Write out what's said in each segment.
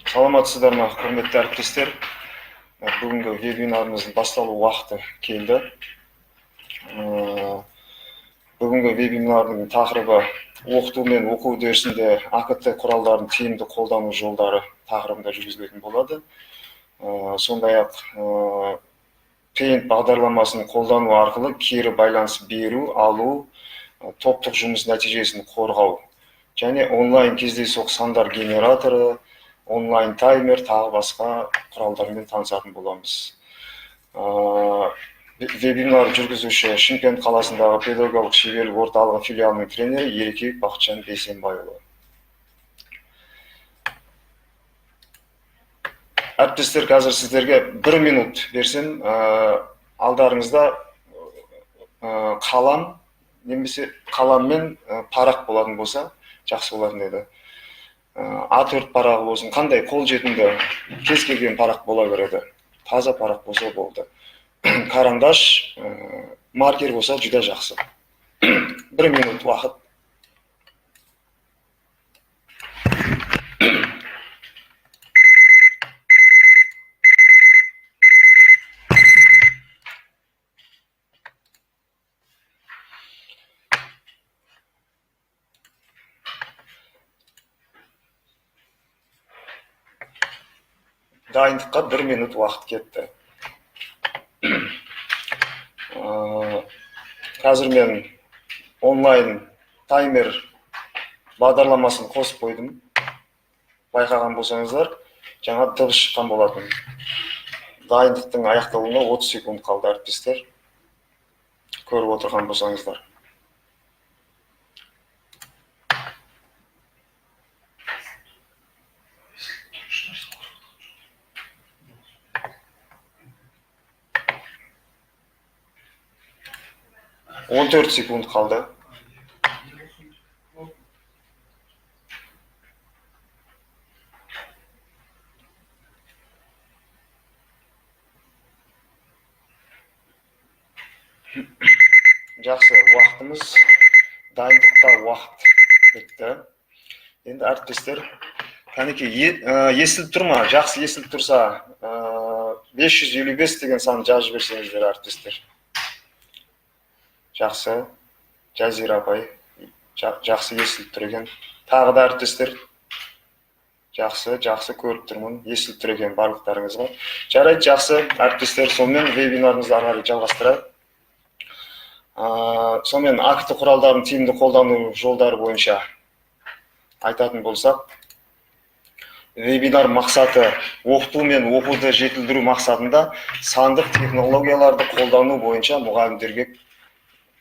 Саламатсыздар ма, құрметті әріптестер. Бүгінгі вебинарымыздың басталу уақыты келді. Бүгінгі вебинардың тақырыбы оқыту мен оқу үдерісінде АКТ құралдарын тиімді қолдану жолдары тақырыбында жүргізілетін болады. Сондай-ақ Paint бағдарламасын қолдану арқылы кері байланыс беру, алу, топтық жұмыс нәтижесін қорғау және онлайн кездейсоқ сандар генераторы, онлайн таймер, тағы басқа құралдармен танысатын боламыз. Вебинар жүргізуші Шымкент қаласындағы педагогикалық шеберлік орталығы филиалының тренері Ереке Бақытжан Бейсенбайұлы. Әріптестер, қазір сіздерге 1 минут берсем, алдарыңызда қалам, немесе қаламмен парақ болатын болса, жақсы болатын еді. А4 парағы болсын, қандай қолжетімді кез келген парақ бола береді. Таза парақ болса болды. Карандаш, маркер болса жүдә жақсы. 1 минут уақыт. Дайындыққа 1 минут уақыт кетті. Қазір мен онлайн таймер бағдарламасын қосып қойдым. Байқаған болсаңыздар, жаңа дыбыс шыққан болатын. Дайындықтың аяқталуына 30 секунд қалды, әріптестер. Көріп отырған болсаңыздар. Он 14 секунд қалды. Жақсы, уақытымыз дайындықта уақыт бітті. Енді әріптестер, кәнеке естіліп тұр ма? Жақсы естіліп тұрса, 555 деген сан жазып берсеңіздер, әріптестер. Жақсы, Жазира апай, жақсы естіліп тұр екен. Тағы да әріптестер, жақсы көріп тұрмын, естіліп тұр екен барлықтарыңызға. Жарайды, жақсы, әріптестер, сонымен вебинарымызды ары қарай жалғастырайық. Сонымен АКТ құралдарын тиімді қолдану жолдары бойынша айтатын болсақ, вебинар мақсаты оқыту мен оқуды жетілдіру мақсатында сандық технологияларды қолдану бойынша мұғалімдерге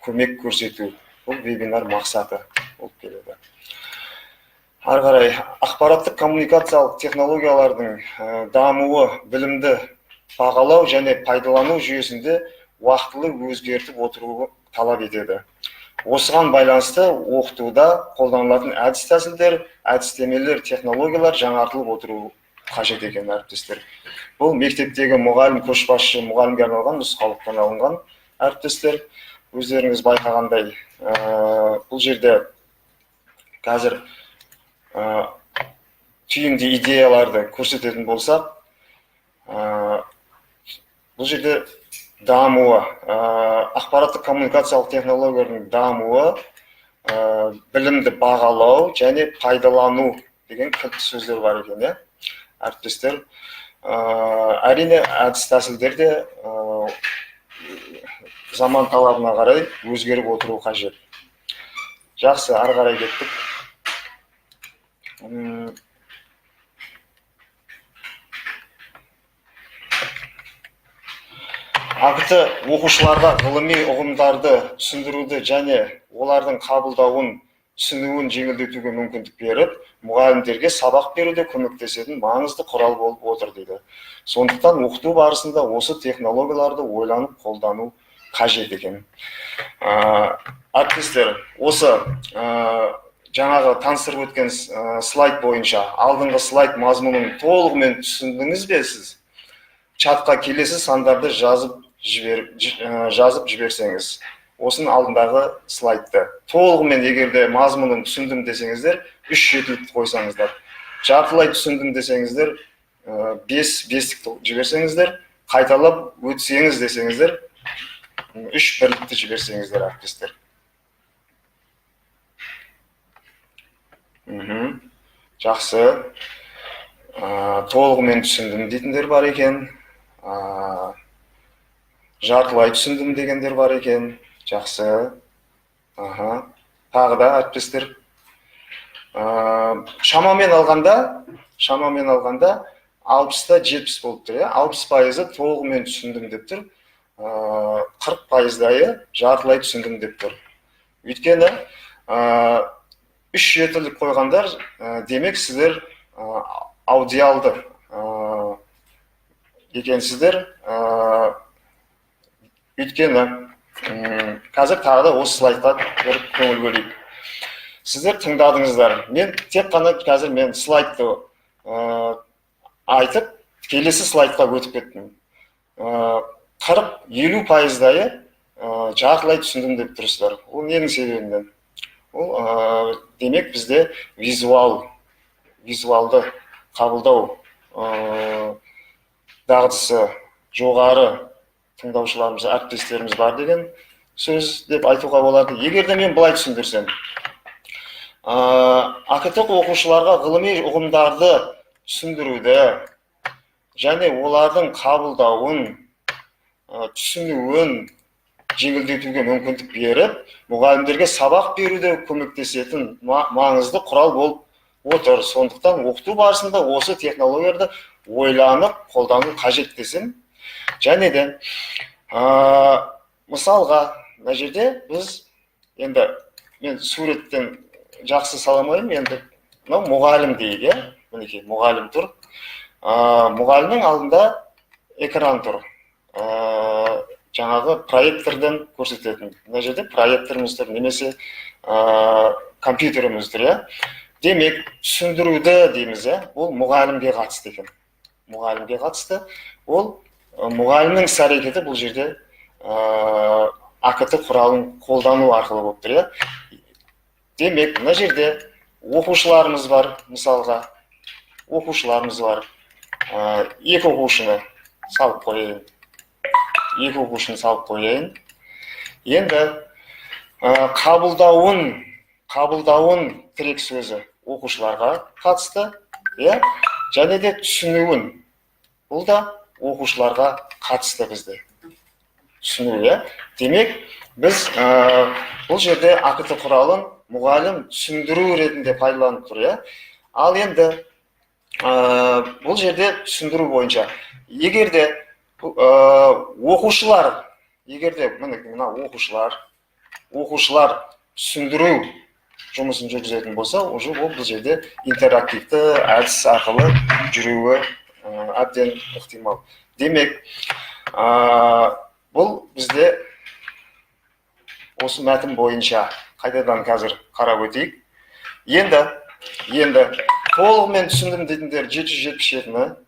көмек көрсету. Бұл вебинар мақсаты болып келеді. Ары қарай ақпараттық коммуникациялық технологиялардың дамуы білімді бағалау және пайдалану жүйесінде уақытылы өзгертіп отыруы талап етеді. Осыған байланысты оқытуда қолданылатын әдіс-тәсілдер, әдістемелер, технологиялар жаңартылып отыруы қажет екен, әріптестер. Бұл мектептегі мұғалім көшбасшы мұғалімге арналған нұсқаулықтан алынған, әріптестер. Өздеріңіз байқағандай, бұл жерде қазір түйінді идеяларды көрсететін болсақ, бұл жерде дамуы, ақпараттық коммуникациялық технологиялардың дамуы, білімді бағалау және пайдалану деген кілт сөздер бар екен, әріптестер. Әрине әдіс-тәсілдер де заман талабына қарай өзгеріп отыру қажет. Жақсы, ары қарай кеттік. АКТ оқушыларға ғылыми ұғымдарды түсіндіруді және олардың қабылдауын, түсінуін жеңілдетуге мүмкіндік беріп, мұғалімдерге сабақ беруде көмектесетін маңызды құрал болып отыр дейді. Сондықтан оқыту барысында осы технологияларды ойланып қолдану қажет екен. Әріптестер, осы жаңағы таныстырып өткен слайд бойынша алдыңғы слайд мазмұнын толығымен түсіндіңіз бе сіз? Чатқа келесі сандарды жазып жіберсеңіз, осының алдындағы слайдты толығымен егерде мазмұнын түсіндім десеңіздер, 3 жетілікті қойсаңыздар. жартылай түсіндім десеңіздер, 5-тік жіберсеңіздер, қайталап өтсеңіз десеңіздер, 3 бірлікті жіберсеңіздер, әріптестер. Жақсы. Толығымен түсіндім дейтіндер бар екен. Жартылай түсіндім дегендер бар екен. Жақсы. Тағы да, әріптестер. Шамамен алғанда 60-та 70 болып тұр. 60% толығымен түсіндім деп тұр. 40%-дайы жартылай түсіндім деп тұр. Өйткені 3 жетілік қойғандар, демек сіздер аудиалды екенсіздер. Өйткені қазір тағы да осы слайдқа бір көңіл бөлейік. Сіздер тыңдадыңыздар. Мен тек қана қазір слайдты айтып, келесі слайдқа өтіп кеттім. 40-50%-дайы жартылай түсіндім деп тұрсыздар. Ол ненің себебінен? Ол демек бізде визуалды қабылдау дағдысы жоғары тыңдаушыларымыз, әріптестеріміз бар деген сөз деп айтуға болады. Егер де мен былай түсіндірсем, АКТ оқушыларға ғылыми ұғымдарды түсіндіруді және олардың қабылдауын, түсінуін жеңілдетуге мүмкіндік беріп, мұғалімдерге сабақ беруде көмектесетін маңызды құрал болып отыр. Сондықтан оқыту барысында осы технологияларды ойланып қолдану қажет десем. Және де мысалға, мына жерде біз енді мен суреттен жақсы саламаймын, енді мұғалім дейік, мінекей мұғалім тұр. Мұғалімнің алдында экран тұр. Жаңағы проектордан көрсететін. Мына жерде проекторымыз тұр, немесе компьютеріміз тұр. Демек, түсіндіруді дейміз, ол мұғалімге қатысты екен. Мұғалімге қатысты. Ол мұғалімнің іс-әрекеті бұл жерде АКТ құралын қолдану арқылы болып тұр. Демек, мына жерде оқушыларымыз бар, мысалға. Оқушыларымыз бар. 2 оқушыны салып қойайын. 2 оқушыны салып қойайын. Енді қабылдауын тірек сөзі оқушыларға қатысты, және де түсінуін. Бұл да оқушыларға қатысты бізде. Түсіну, демек, біз бұл жерде АКТ құралын мұғалім түсіндіру ретінде пайдаланып тұр. Ал енді бұл жерде түсіндіру бойынша. Егерде оқушылар түсіндіру жұмысын жүргізетін болса, ол бұл жерде интерактивті әдіс арқылы жүруі әбден ықтимал. Демек, бұл бізде осы мәтін бойынша қайтадан қазір қарап өтейік. Енді толығымен түсіндім дегендер 777-ні,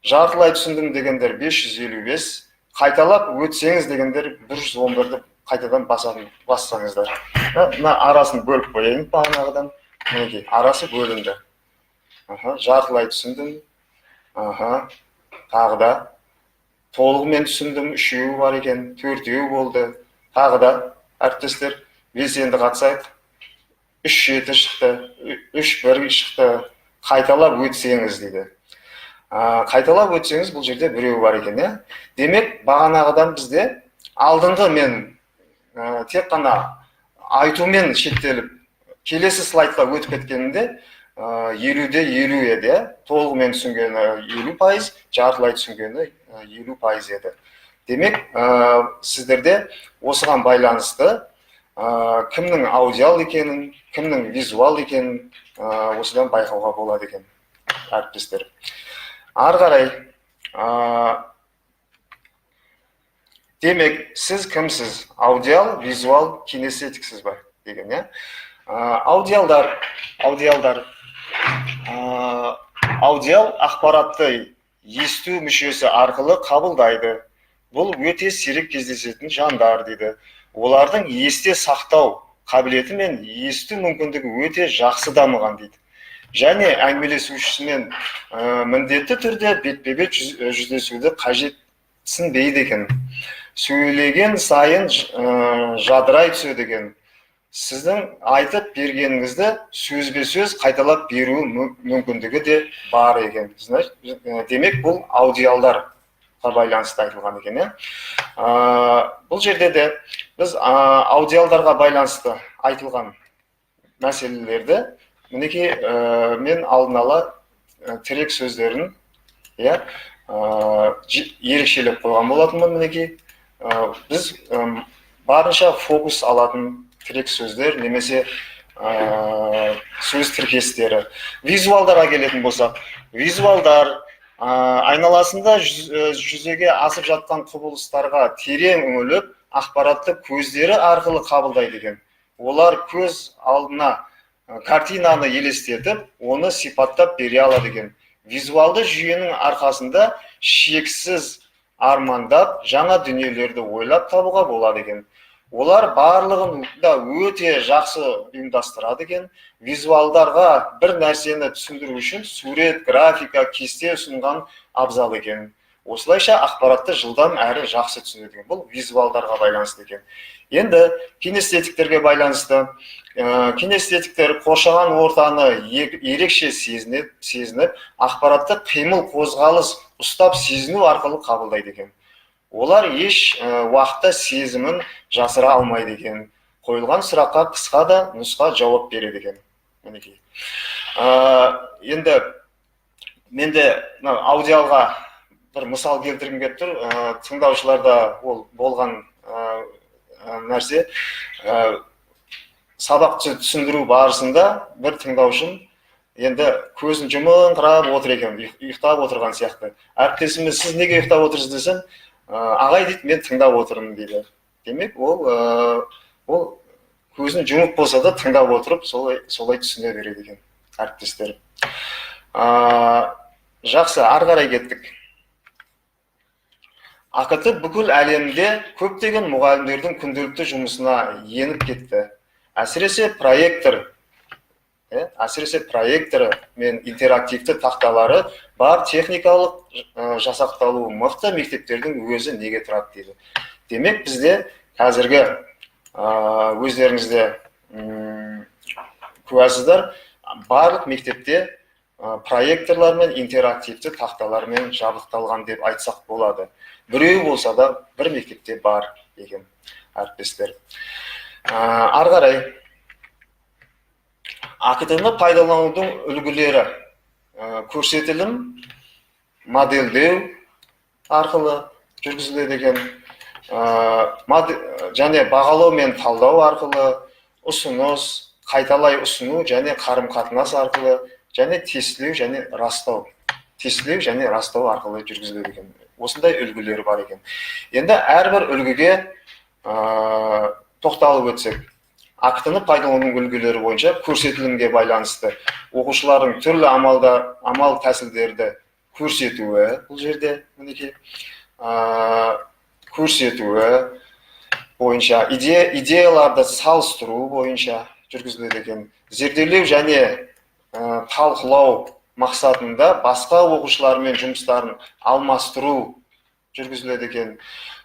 жартылай түсіндім дегендер 555, қайталап өтсеңіз дегендер 111-ді қайтадан бассаңыздар. Мына арасын бөліп қойайын бағанағыдан. Мінекей, арасы бөлінді. Жартылай түсіндім. Тағы да толығымен түсіндім, 3-еуі бар екен, 4-еуі болды. Тағы да әріптестер белсенді қатысайық. 3-7 шықты, 3-1 шықты. Қайталап өтсеңіз дейді. Қайталап өтсеңіз бұл жерде 1-еуі бар екен. Демек, бағанағыдан бізде алдыңғы мен тек қана айтумен шектеліп, келесі слайдқа өтіп кеткенінде 50-де 50 еді. Толығымен түсінгені 50%, жартылай түсінгені 50% еді. Демек, сіздерде осыған байланысты кімнің аудиал екенін, кімнің визуал екенін осыдан байқауға болады екен, әріптестер. Ары қарай, демек, сіз кімсіз? Аудиал, визуал, кинестетиксіз ба деген. Аудиал ақпаратты есту мүшесі арқылы қабылдайды. Бұл өте сирек кездесетін жандар дейді. Олардың есте сақтау қабілеті мен есту мүмкіндігі өте жақсы дамыған дейді. және әңгімелесушісімен міндетті түрде бетпе-бет жүздесуді қажетсінбейді екен. Сөйлеген сайын жадырай түседі екен. Сіздің айтып бергеніңізді сөзбе-сөз қайталап беру мүмкіндігі де бар екен. Демек, бұл аудиалдарға байланысты айтылған екен. Бұл жерде де біз аудиалдарға байланысты айтылған мәселелерді мінекей мен алдын ала тірек сөздерін ерекшелеп қойған болатынмын. Мінекей біз барынша фокус алатын тірек сөздер немесе сөз тіркестері. Визуалдарға келетін болсақ, визуалдар айналасында жүзеге асып жатқан құбылыстарға терең үңіліп, ақпаратты көздері арқылы қабылдайды екен. Олар көз алдына картинаны елестетіп, оны сипаттап бере алады екен. Визуалды жүйенің арқасында шексіз армандап, жаңа дүниелерді ойлап табуға болады екен. Олар барлығын да өте жақсы ұйымдастырады екен. Визуалдарға бір нәрсені түсіндіру үшін сурет, графика, кесте ұсынған абзал екен. Осылайша ақпаратты жылдам әрі жақсы түсінеді екен. Бұл визуалдарға байланысты екен. Енді кинестетиктерге байланысты. Кинестетиктер қоршаған ортаны ерекше сезініп, ақпаратты қимыл, қозғалыс ұстап сезіну арқылы қабылдайды екен. Олар еш уақытта сезімін жасыра алмайды екен. Қойылған сұраққа қысқа да нұсқа жауап береді екен. Енді менде аудиалға бір мысал келтіргім келіп тұр. Тыңдаушыларда ол болған нәрсе. Сабақты түсіндіру барысында бір тыңдаушым енді көзін жұмыңқырап отыр екен, ұйықтап отырған сияқты. Әріптесіме, сіз неге ұйықтап отырсыз десем, ағай дейді, мен тыңдап отырмын дейді. Демек, ол көзін жұмып болса да тыңдап отырып, солай түсіне береді екен әріптестер. Жақсы, ары қарай кеттік. АКТ бүкіл әлемде көптеген мұғалімдердің күнделікті жұмысына еніп кетті. Әсіресе проекторы мен интерактивті тақталары бар техникалық жасақталуы мықты мектептердің өзі неге тұрады дейді. Демек, бізде қазіргі өздеріңізде куәсіздер, барлық мектепте проекторлар мен интерактивті тақталармен жабдықталған деп айтсақ болады. Біреу болса да бір мектепте бар екен әріптестер. Ары қарай, АКТ-ны пайдаланудың үлгілері: көрсетілім, модельдеу арқылы жүргізіледі екен, және бағалау мен талдау арқылы, ұсыныс, қайталай ұсыну және қарым-қатынас арқылы, және тестілеу және растау арқылы жүргізіледі екен. Осындай үлгілері бар екен. Енді әрбір үлгіге тоқталып өтсек, АКТ-ны пайдалану үлгілері бойынша көрсетілімге байланысты оқушылардың түрлі амал тәсілдерді көрсетуі, бұл жерде мінекей көрсетуі бойынша, идеяларды салыстыру бойынша жүргізіледі екен. Зерделеу және талқылау мақсатында басқа оқушылармен жұмыстарын алмастыру жүргізіледі екен.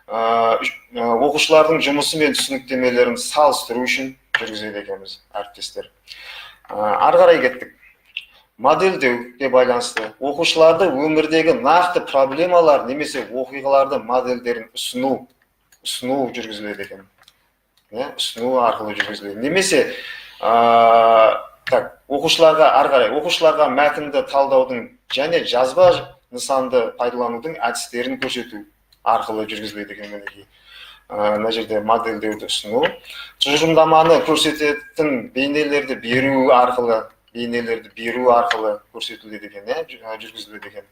Оқушылардың жұмысы мен түсініктемелерін салыстыру үшін жүргізеді екенбіз, әріптестер. Ары қарай кеттік. Модельдеуге байланысты оқушыларды өмірдегі нақты проблемалар немесе оқиғаларды модельдерін ұсыну жүргізіледі екен. Ұсыну арқылы жүргізіледі. Немесе оқушыларға мәтінді талдаудың және жазба нысанды пайдаланудың әдістерін көрсету арқылы жүргізіледі екен. Мына жерде модельдеуді ұсыну, тұжырымдаманы көрсететін бейнелерді беру арқылы көрсетіледі екен, жүргізіледі екен.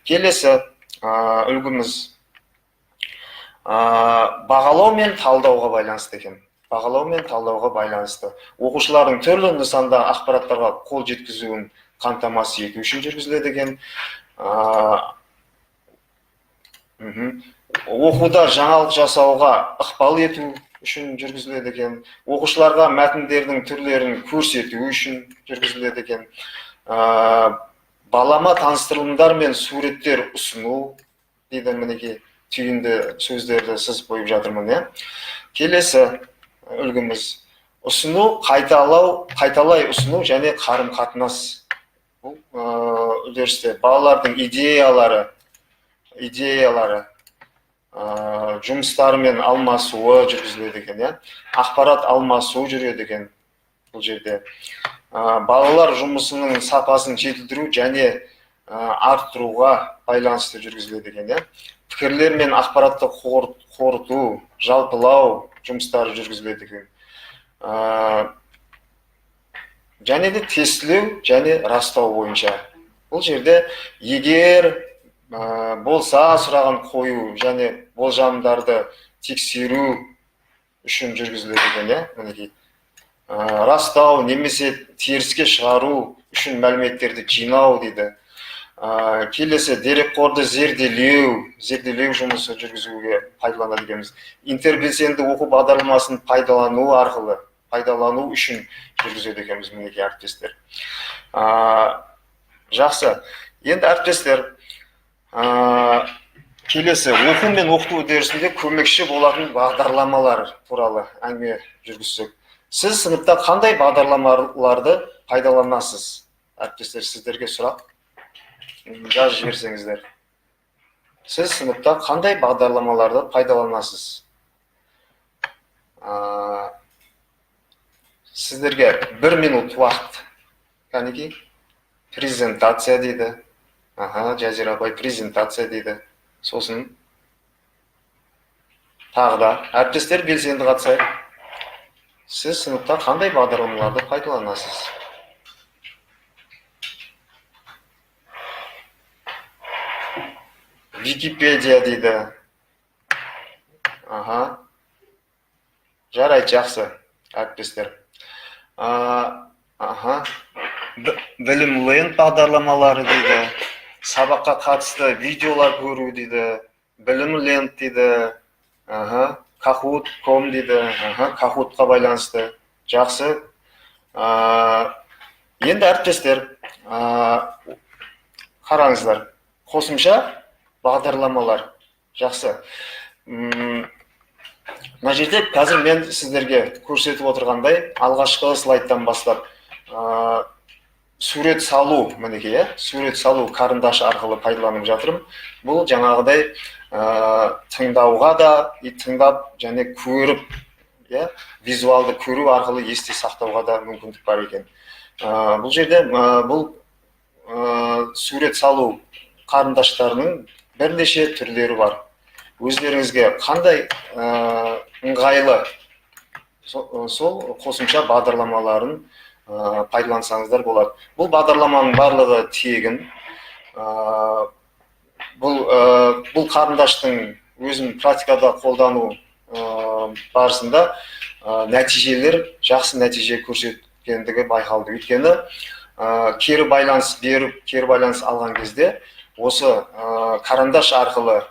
Келесі үлгіміз бағалау мен талдауға байланысты екен. Оқушылардың түрлі нысанда ақпараттарға қол жеткізуін қамтамасыз ету үшін жүргізіледі екен. Оқуда жаңалық жасауға ықпал ету үшін жүргізіледі екен. Оқушыларға мәтіндердің түрлерін көрсету үшін жүргізіледі екен. балама таныстырылымдар мен суреттер ұсыну дейді, мінекей түйінді сөздерді сызып қойып жатырмын, иә. Келесі үлгіміз ұсыну, қайталай ұсыну және қарым-қатынас. Бұл үдерісте балалардың идеялары, жұмыстарымен алмасуы жүргізіледі екен, иә. Ақпарат алмасу жүреді екен бұл жерде. Балалар жұмысының сапасын жетілдіру және арттыруға байланысты жүргізіледі екен, иә. Пікірлер мен ақпаратты қорыту, жалпылау жұмыстары жүргізіледі екен. Және де тестілеу және растау бойынша. Бұл жерде егер болса сұраған қою және болжамдарды тексеру үшін жүргізіледі екен, иә. Мінекей растау немесе теріске шығару үшін мәліметтерді жинау дейді. Келесі дерекқорды зерделеу жұмысы жүргізуге пайдаланады екенбіз. Интербелсенді оқу бағдарламасын пайдалану үшін жүргізеді екенбіз, мінекей әріптестер. Жақсы. Енді әріптестер, келесі оқу мен оқыту үдерісінде көмекші болатын бағдарламалар туралы әңгіме жүргізсек. Сіз сыныпта қандай бағдарламаларды пайдаланасыз? Әріптестер, сіздерге сұрақ. Жазып жіберсеңіздер. Сіз сыныпта қандай бағдарламаларды пайдаланасыз? Сіздерге 1 минут уақыт. Кәнеки? Презентация дейді. Жазира апай презентация дейді. Сосын тағы да әріптестер белсенді қатысайық. Сіз сыныпта қандай бағдарламаларды пайдаланасыз? Википедия дейді. Жарайды, жақсы, әріптестер. Білім ленд бағдарламалары дейді. Сабаққа қатысты видеолар көру дейді. Білім ленд дейді. Kahoot.com дейді. Kahoot-қа байланысты. Жақсы. Енді әріптестер, қараңыздар. Қосымша бағдарламалар. Жақсы. Мына жерде қазір мен сіздерге көрсетіп отырғандай, алғашқы слайдтан бастап сурет салу, мінекей, сурет салу қарындаш арқылы пайдаланып жатырмын. Бұл жаңағыдай тыңдауға да, тыңдап және көріп, визуалды көру арқылы есте сақтауға да мүмкіндік бар екен. Бұл жерде бұл сурет салу қарындаштарының бірнеше түрлері бар. Өздеріңізге қандай ыңғайлы сол қосымша бағдарламаларын пайдалансаңыздар болады. Бұл бағдарламаның барлығы тегін. Бұл қарындаштың өзін практикада қолдану барысында нәтижелер, жақсы нәтиже көрсеткендігі байқалды. Өйткені кері байланыс беріп, кері байланыс алған кезде осы қарындаш арқылы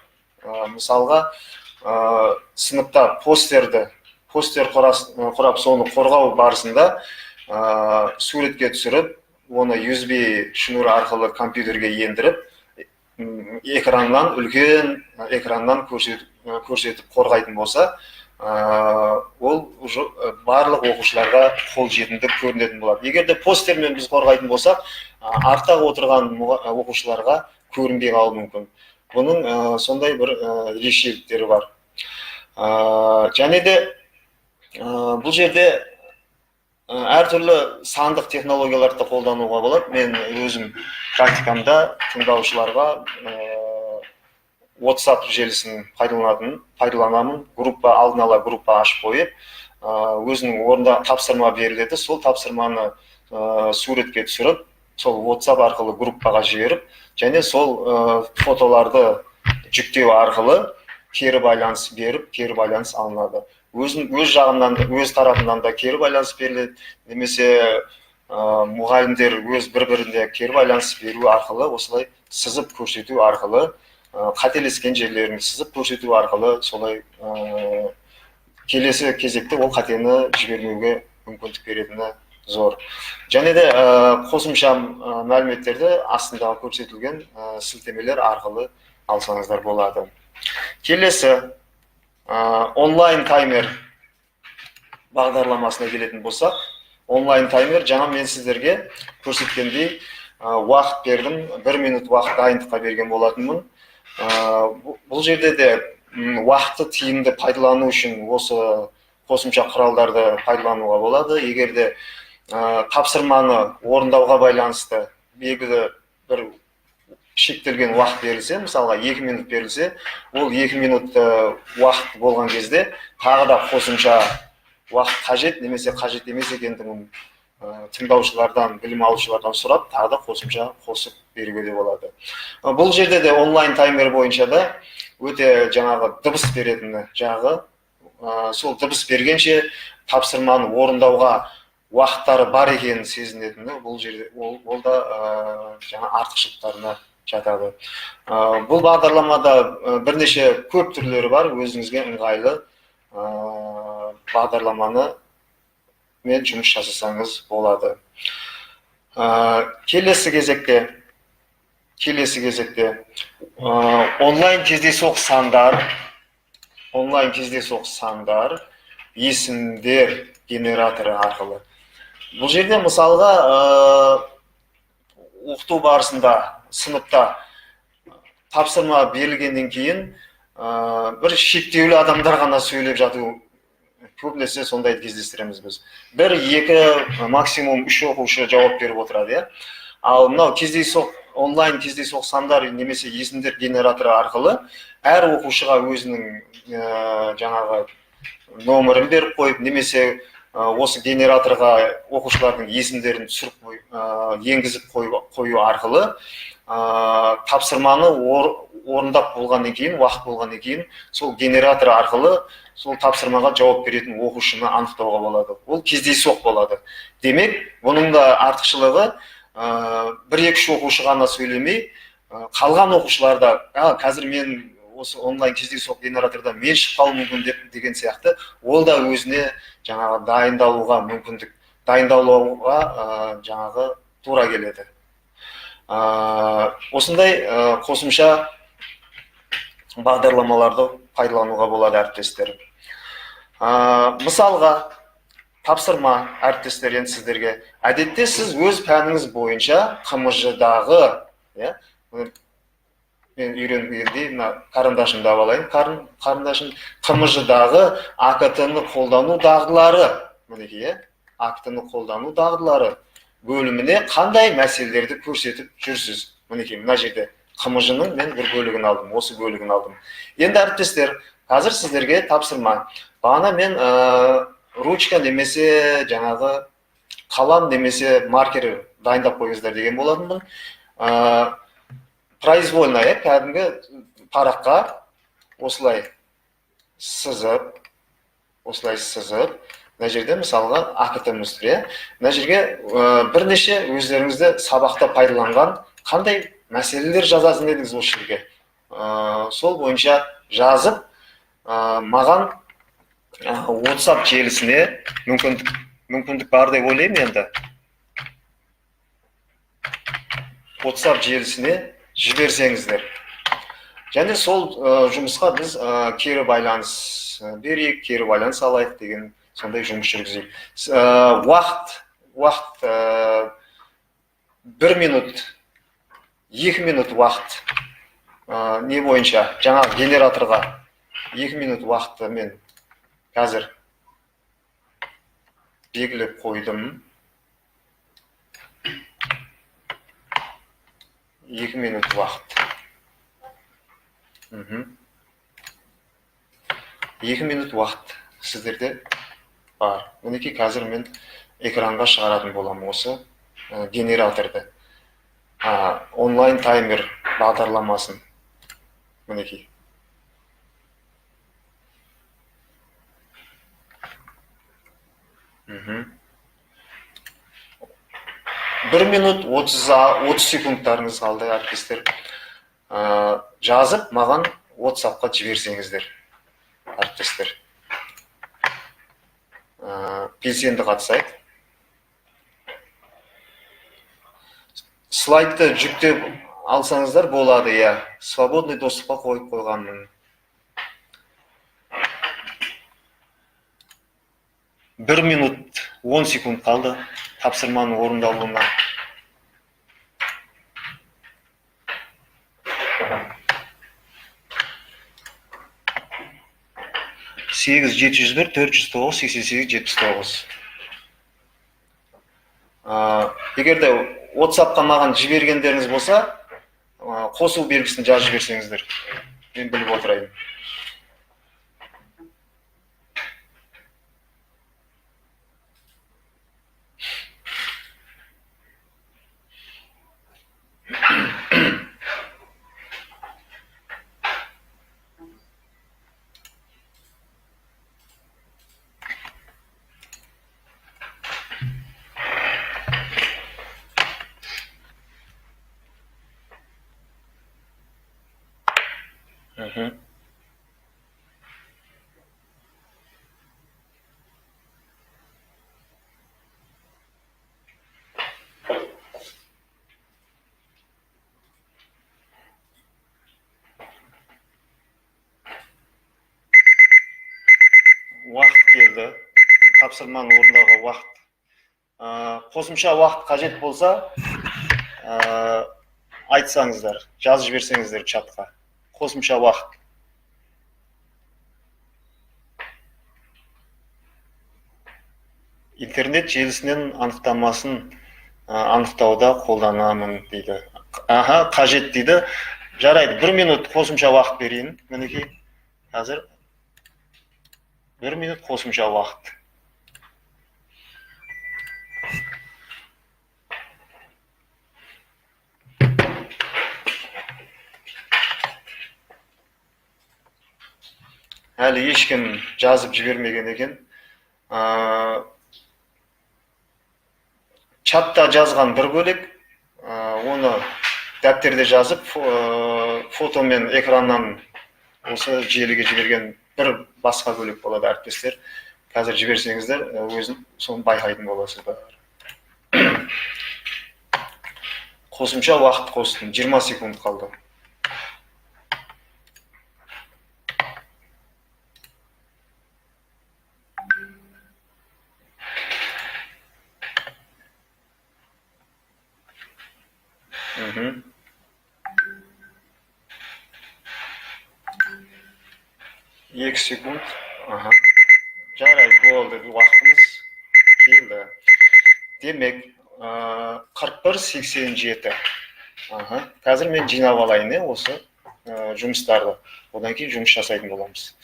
мысалға сыныпта постер құрап соны қорғау барысында суретке түсіріп, оны USB шнуры арқылы компьютерге ендіріп, үлкен экраннан көрсетіп қорғайтын болса, ол барлық оқушыларға қолжетімді көрінетін болады. Егер де постермен біз қорғайтын болсақ, артта отырған оқушыларға көрінбей қалуы мүмкін. Бұның сондай бір ерекшеліктері бар. Және де бұл жерде әртүрлі сандық технологияларды қолдануға болады. Мен өзім практикамда тыңдаушыларға WhatsApp желісін пайдаланамын. Алдын ала группа ашып қойып, өзінің орнында тапсырма беріледі. Сол тапсырманы суретке түсіріп, сол WhatsApp арқылы группаға жіберіп, және сол фотоларды жүктеу арқылы кері байланыс беріп, кері байланыс алынады. Өз жағынан, өз тарапынан да кері байланыс беріледі, немесе мұғалімдер өз бір-бірінде кері байланыс беру арқылы, осылай сызып көрсету арқылы, қателескен жерлерін сызып көрсету арқылы, солай келесі кезекте ол қатені жібермеуге мүмкіндік беретіні зор. Және де қосымша мәліметтерді астында көрсетілген сілтемелер арқылы алсаңыздар болады. Келесі онлайн таймер бағдарламасына келетін болсақ, онлайн таймер жаңа мен сіздерге көрсеткендей уақыт бердім, 1 минут уақыт дайындыққа берген болатынмын. Бұл жерде де уақытты тиімді пайдалану үшін осы қосымша құралдарды пайдалануға болады. Егер де тапсырманы орындауға байланысты белгілі бір шектелген уақыт берілсе, мысалға 2 минут берілсе, ол 2 минут уақыт болған кезде тағы да қосымша уақыт қажет немесе қажет емес екендігін тыңдаушылардан, білім алушылардан сұрап, тағы да қосымша қосып беруге де болады. Бұл жерде де онлайн таймер бойынша да өте жаңағы дыбыс беретіні жағы, сол дыбыс бергенше тапсырманы орындауға уақыттары бар екенін сезінетіні, бұл жерде ол да жаңа артықшылықтарына жатады. Бұл бағдарламада бірнеше көп түрлері бар, өзіңізге ыңғайлы бағдарламаны мен жұмыс жасасаңыз болады. Келесі кезекте онлайн кездейсоқ сандар, есімдер генераторы арқылы. Бұл жерде мысалға оқыту барысында сыныпта тапсырма берілгеннен кейін бір шектеулі адамдар ғана сөйлеп жату, көбінесе сондайды кездестіреміз біз. 1-2, максимум 3 оқушы жауап беріп отырады. Ал мынау онлайн кездейсоқ сандар немесе есімдер генераторы арқылы әр оқушыға өзінің жаңағы номерін беріп қойып, немесе осы генераторға оқушылардың есімдерін түсіріп енгізіп қою арқылы тапсырманы орындап болғаннан кейін, уақыт болғаннан кейін, сол генератор арқылы сол тапсырмаға жауап беретін оқушыны анықтауға болады. Ол кездейсоқ болады. Демек, бұның да артықшылығы 1-2 оқушы ғана сөйлемей, қалған оқушыларда, қазір мен осы онлайн кездейсоқ генераторда мен шығып қалуым мүмкін деген сияқты, ол да өзіне жаңағы дайындалуға жаңағы тура келеді. Осындай қосымша бағдарламаларды пайдалануға болады әріптестер. Мысалға, тапсырма әріптестер енді сіздерге. Әдетте сіз өз пәніңіз бойынша КМЖ-дағы, мен үйренгендей, қарындашымды алайын, қарындашым КМЖ-дағы АКТ-ны қолдану дағдылары, АКТ-ны қолдану дағдылары бөліміне қандай мәселелерді көрсетіп жүрсіз. Мына жерде КМЖ-ның мен бір бөлігін алдым, осы бөлігін алдым. Енді әріптестер, қазір сіздерге тапсырма. Бағана мен ручка немесе жаңағы қалам немесе маркер дайындап қойыңыздар деген болатынмын. Произвольно, кәдімгі параққа осылай сызып, мына жерде мысалға АКТ-мыз тұр. Мына жерге бірнеше өздеріңізді сабақта пайдаланған қандай мәселелер жазасын едіңіз осы жерге. Сол бойынша жазып, маған WhatsApp желісіне мүмкіндік бар деп ойлаймын енді. WhatsApp желісіне жіберсеңіздер. Және сол жұмысқа біз кері байланыс берейік, кері байланыс алайық деген сондай жұмыс жүргізейік. Уақыт 1 минут, 2 минут уақыт не бойынша жаңағы генераторға 2 минут уақытты мен қазір белгілеп қойдым. 2 минут уақыт. 2 минут уақыт сіздерде бар. Мінекей қазір мен экранға шығаратын боламын осы генераторды. Онлайн таймер бағдарламасын. Мінекей. 1 минут 30 секундтарыңыз қалды әріптестер. Жазып маған WhatsApp-қа жіберсеңіздер әріптестер. Белсенді қатысайық. Слайдты жүктеп алсаңыздар болады, иә. Свободный доступқа қойып қойғанмын. 1 минут 10 секунд қалды тапсырманың орындалуына. Сегіз 701 409 88 79. Егер де WhatsApp-қа маған жібергендеріңіз болса, қосу белгісін жазып жіберсеңіздер, мен біліп отырайын. Уақыт келді. Тапсырманы орындауға уақыт. Қосымша уақыт қажет болса, айтсаңыздар, жазып жіберсеңіздер чатқа. Қосымша уақыт. Интернет желісінен анықтамасын анықтауда қолданамын дейді. Қажет дейді. Жарайды, 1 минут қосымша уақыт берейін. Мінекей, қазір 1 минут қосымша уақыт. Әлі ешкім жазып жібермеген екен. Чатта жазған бір бөлек, оны дәптерде жазып, фотомен экраннан осы желіге жіберген бір басқа бөлек болады, әріптестер. Қазір жіберсеңіздер, өзін соны байқайтын боласыздар. Қосымша уақыт қостым, 20 секунд қалды. Екі секунд. Жарайды, болды, уақытымыз келді. Демек, 41-87. Қазір мен жинап алайын, осы жұмыстарды. Одан кейін жұмыс жасайтын боламыз.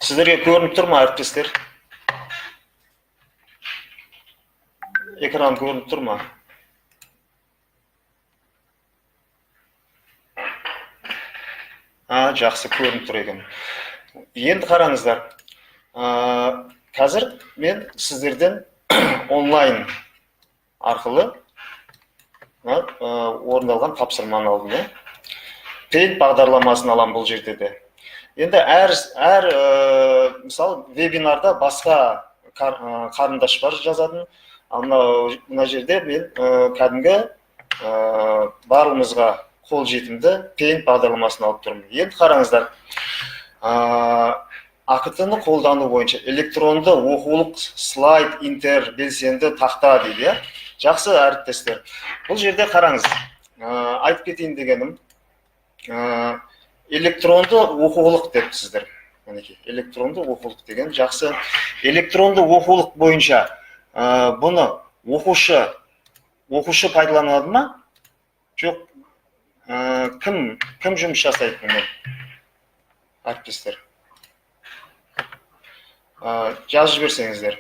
Сіздерге көрініп тұр ма, әріптестер? Экран көрініп тұр ма? Жақсы, көрініп тұр екен. Енді қараңыздар. Қазір мен сіздерден онлайн арқылы орындалған тапсырманы алдым. Paint бағдарламасын алам бұл жерде де. Енді әр мысалы вебинарда басқа қарындаш бар жазатын. Мына жерде мен кәдімгі барлығымызға қол жетімді Paint бағдарламасын алып тұрмын. Енді қараңыздар, АКТ-ны қолдану бойынша электронды оқулық слайд интер белсенді тақта дейді. Жақсы, әріптестер. Бұл жерде қараңыз, айтып кетейін дегенім, электронды оқулық деп сіздер. Электронды оқулық деген жақсы. Электронды оқулық бойынша бұны оқушы пайдаланады ма? Жоқ. Кім жұмыс жасайды бұны? Әріптестер. Жазып жіберсеңіздер.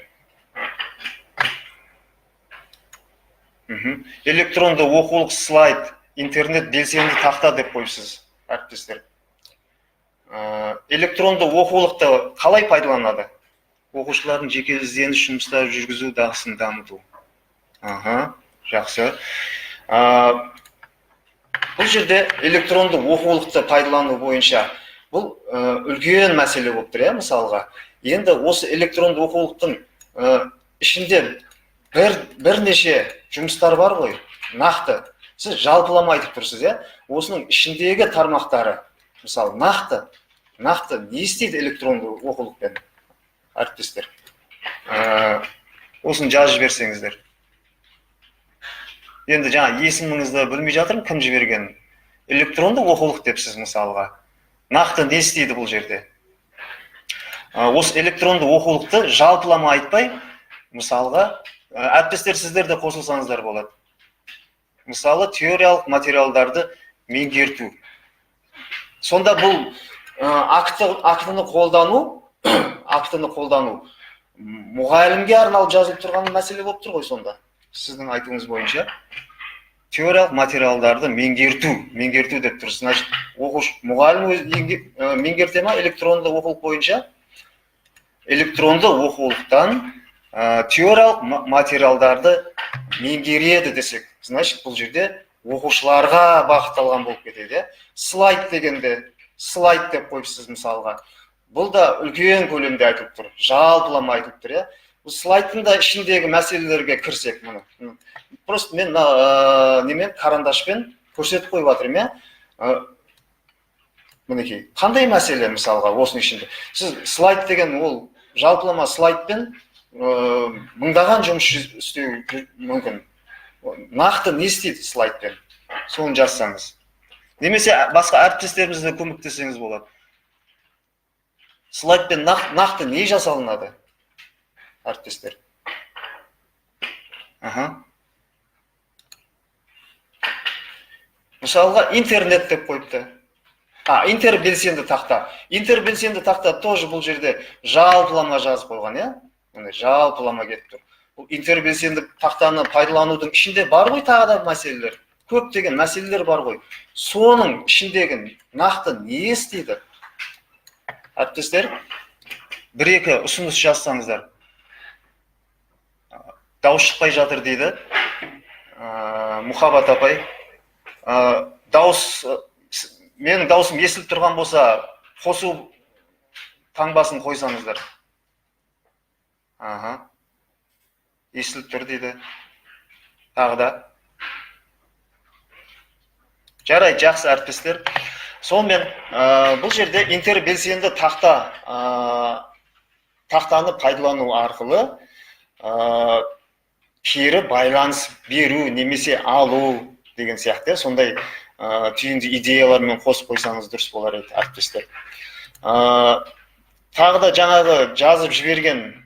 Электронды оқулық слайд интернет белсенді тақта деп қойыпсыз, әріптестер. Электронды оқулықты қалай пайдаланады? Оқушылардың жеке ізденіс жұмыстар жүргізу дағдысын дамыту. Жақсы. Бұл жерде электронды оқулықты пайдалану бойынша бұл үлкен мәселе болып тұр, мысалға. Енді осы электронды оқулықтың ішінде бірнеше жұмыстар бар ғой, нақты. Сіз жалпылама айтып тұрсыз, осының ішіндегі тармақтары, мысалы, нақты не істейді электронды оқулықпен, әріптестер? Осын жазып жіберсеңіздер. Енді жаңа есіміңізді білмей жатырмын, кім жіберген? Электронды оқулық депсіз, мысалға. Нақты не істейді бұл жерде? Осы электронды оқулықты жалпылама айтпай, мысалға, әріптестер сіздер де қосылсаңыздар болады. Мысалы, теориялық материалдарды меңгерту. Сонда бұл актыны қолдану мұғалімге арналып жазылып тұрған мәселе болып тұр ғой сонда. Сіздің айтуыңыз бойынша теориялық материалдарды меңгерту деп тұрсыз. Значит, мұғалім меңгерте ма электронды оқулық бойынша? Электронды оқулықтан теориялық материалдарды меңгереді десек, значит, бұл жерде оқушыларға бағытталған болып кетеді. Слайд дегенде, слайд деп қойыпсыз мысалға. Бұл да үлкен көлемде айтылып тұр, жалпылама айтылып тұр. Бұл слайдтың да ішіндегі мәселелерге кірсек, просто мен карандашпен көрсетіп қойып жатырмын. Мінекей, қандай мәселе мысалға осының ішінде? Сіз слайд деген ол жалпылама слайдпен мыңдаған жұмыс істеу мүмкін. Нақты не істейді слайдпен? Соны жазсаңыз. Немесе басқа әріптестерімізді көмектесеңіз болады. Слайдпен нақты не жасалынады, әріптестер? Мысалға, интернет деп қойыпты. Интербелсенді тақта. Интербелсенді тақта тоже бұл жерде жалпылама жазып қойған, жалпылама кетіп тұр. Бұл интербелсенді тақтаны пайдаланудың ішінде бар ғой тағы да мәселелер. Көптеген мәселелер бар ғой. Соның ішіндегі нақты не істейді? Әріптестер, бір-екі ұсыныс жазсаңыздар. Дауыс шықпай жатыр дейді. Мұхаббат апай. Менің даусым естіліп тұрған болса, қосу таңбасын қойсаңыздар. Естіліп тұр дейді. Тағы да. Жарай, жақсы әріптестер. Сонымен, бұл жерде интербелсенді тақтаны пайдалану арқылы кері байланыс беру немесе алу деген сияқты, сондай түйінді идеялармен қосып қойсаңыз дұрыс болар еді, әріптестер. Тағы да жаңағы жазып жіберген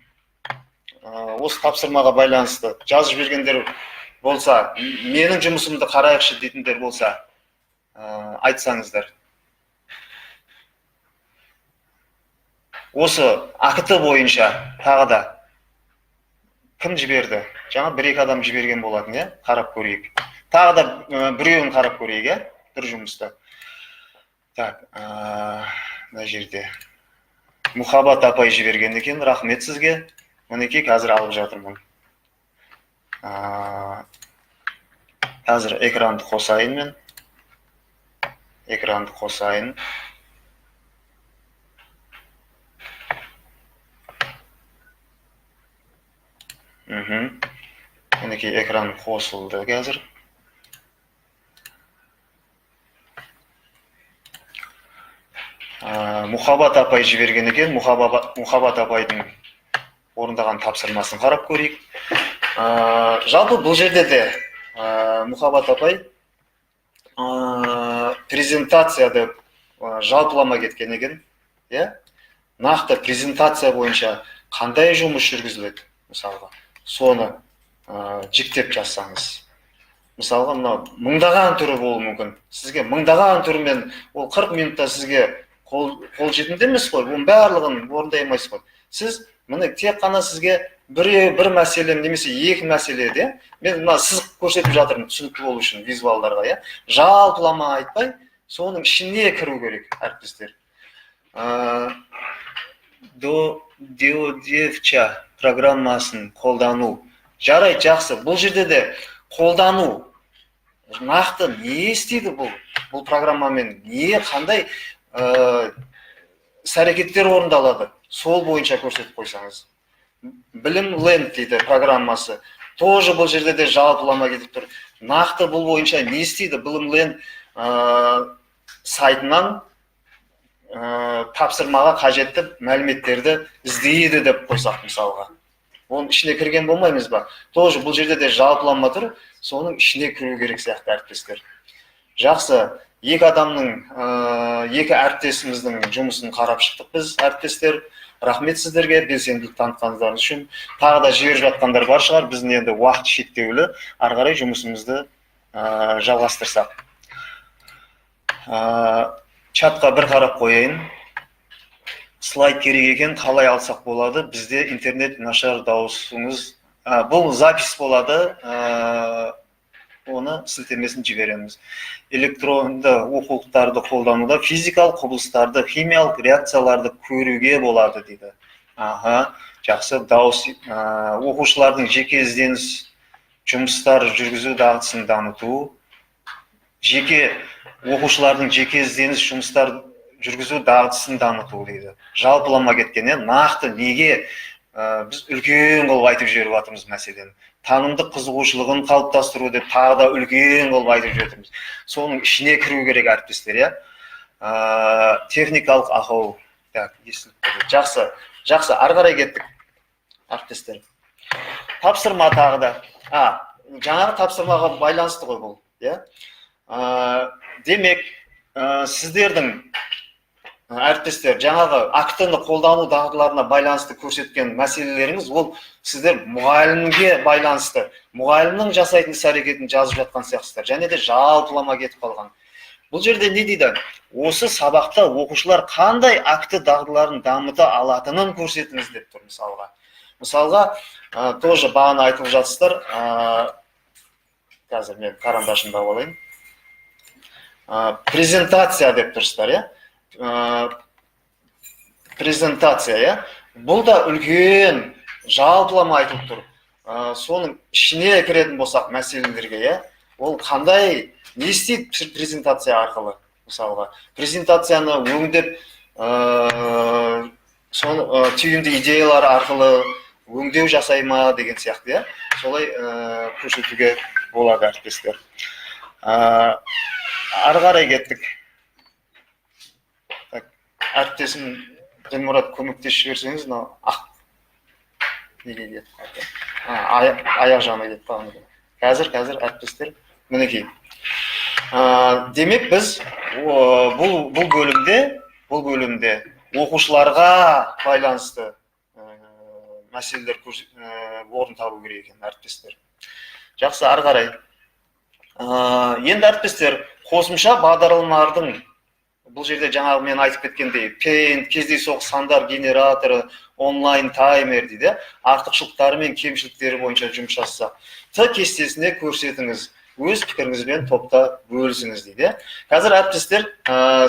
осы тапсырмаға байланысты жазып жібергендер болса, менің жұмысымды қарайықшы дейтіндер болса, айтсаңыздар. Осы ақыты бойынша тағы да кім жіберді? Жаңа бір-екі адам жіберген болатын, қарап көрейік. Тағы да біреуін қарап көрейік, бір жұмыста. Так, мына жерде Мұхаббат апай жіберген екен, рахмет сізге. Мінекей қазір алып жатырмын. Қазір экранды қосайын мен. Экранды қосайын. Мінекей экран қосылды қазір. Мұхаббат апай жіберген екен. Мұхаббат апайдың орындаған тапсырмасын қарап көрейік. Жалпы бұл жерде де Мұхаббат апай презентация деп жалпылама кеткен екен. Нақты презентация бойынша қандай жұмыс жүргізіледі? Мысалға, соны жіктеп жазсаңыз. Мысалға, мыңдаған түрі болуы мүмкін. Сізге мыңдаған түрімен ол 40 минутта сізге қол жетімді емес қой, оның барлығын орындай алмайсыз ғой. Сіз міне тек қана сізге бір мәселе немесе екі мәселеде мен мына сызық көрсетіп жатырмын түсінікті болу үшін визуалдарға, иә. Жалпылама айтпай, соның ішіне кіру керек, әріптестер. Деодевча программасын қолдану. Жарайды, жақсы. Бұл жерде де қолдану. Нақты не істейді бұл программамен? Қандай іс-әрекеттер орындалады? Сол бойынша көрсетіп қойсаңыз. Білім ленд дейді программасы. Тоже бұл жерде де жалпылама кетіп тұр. Нақты бұл бойынша не істейді? Білім ленд сайтынан тапсырмаға қажетті мәліметтерді іздейді деп қойсақ мысалға. Оның ішіне кірген болмаймыз ба? Тоже бұл жерде де жалпылама тұр, соның ішіне кіру керек сияқты, әріптестер. Жақсы, екі әріптесіміздің жұмысын қарап шықтық біз, әріптестер. Рахмет сіздерге белсенділік танытқандарыңыз үшін. Тағы да жіберіп жатқандар бар шығар, біздің енді уақыт шектеулі, ары қарай жұмысымызды жалғастырсақ. Чатқа бір қарап қояйын. Слайд керек екен, қалай алсақ болады? Бізде интернет нашар, дауысыңыз. Бұл запись болады, оны сілтемесін жібереміз. Электронды оқулықтарды қолдануда физикалық құбылыстарды, химиялық реакцияларды көруге болады дейді. Жақсы, дауыс. Оқушылардың жеке ізденіс жұмыстар жүргізу дағдысын дамыту. Оқушылардың жеке ізденіс жұмыстар жүргізу дағдысын дамыту дейді. Жалпылама кеткен, нақты неге біз үлкен қылып айтып жіберіп жатырмыз мәселені. Танымдық қызығушылығын қалыптастыру деп тағы да үлкен қылып айтып жатырмыз. Соның ішіне кіру керек, әріптестер, техникалық ақау. Жақсы, ары қарай кеттік, әріптестер. Тапсырма тағы да. Жаңағы тапсырмаға байланысты ғой бұл, иә. Демек, сіздердің әріптестер, жаңағы актіні қолдану дағдыларына байланысты көрсеткен мәселелеріңіз, ол сіздер мұғалімге байланысты, мұғалімнің жасайтын іс-әрекетін жазып жатқан сияқтысыздар, және де жалпылама кетіп қалған. Бұл жерде не дейді? Осы сабақта оқушылар қандай акті дағдыларын дамыта алатынын көрсетіңіз деп тұр мысалға. Мысалға, тоже бағана айтылып жатсыздар, қазір мен қарандашымды алайын. Презентация деп тұрсыздар, иә? Презентация, бұл да үлкен жалпылама айтылып тұр. Соның ішіне кіретін болсақ мәселелерге, ол қандай, не істейді презентация арқылы мысалға? Презентацияны өңдеп, түйінді идеялар арқылы өңдеу жасай ма деген сияқты, солай көрсетуге болады, әріптестер. Ары қарай кеттік. Әріптесім Дінмұрат көмектесіп жіберсеңіз, неге кетті? Аяқ жағына кетті қалған. Қазір әріптестер, мінекей. Демек біз бұл бөлімде оқушыларға байланысты мәселелер орын табу керек екен, әріптестер. Жақсы, ары қарай. Енді әріптестер, қосымша бағдарламалардың, бұл жерде жаңағы мен айтып кеткендей, Paint, кездейсоқ сандар генераторы, онлайн таймер дейді, артықшылықтары мен кемшіліктері бойынша жұмыс жасасақ. Кестесіне көрсетіңіз, өз пікіріңізбен топта бөлісіңіз дейді. Қазір әріптестер,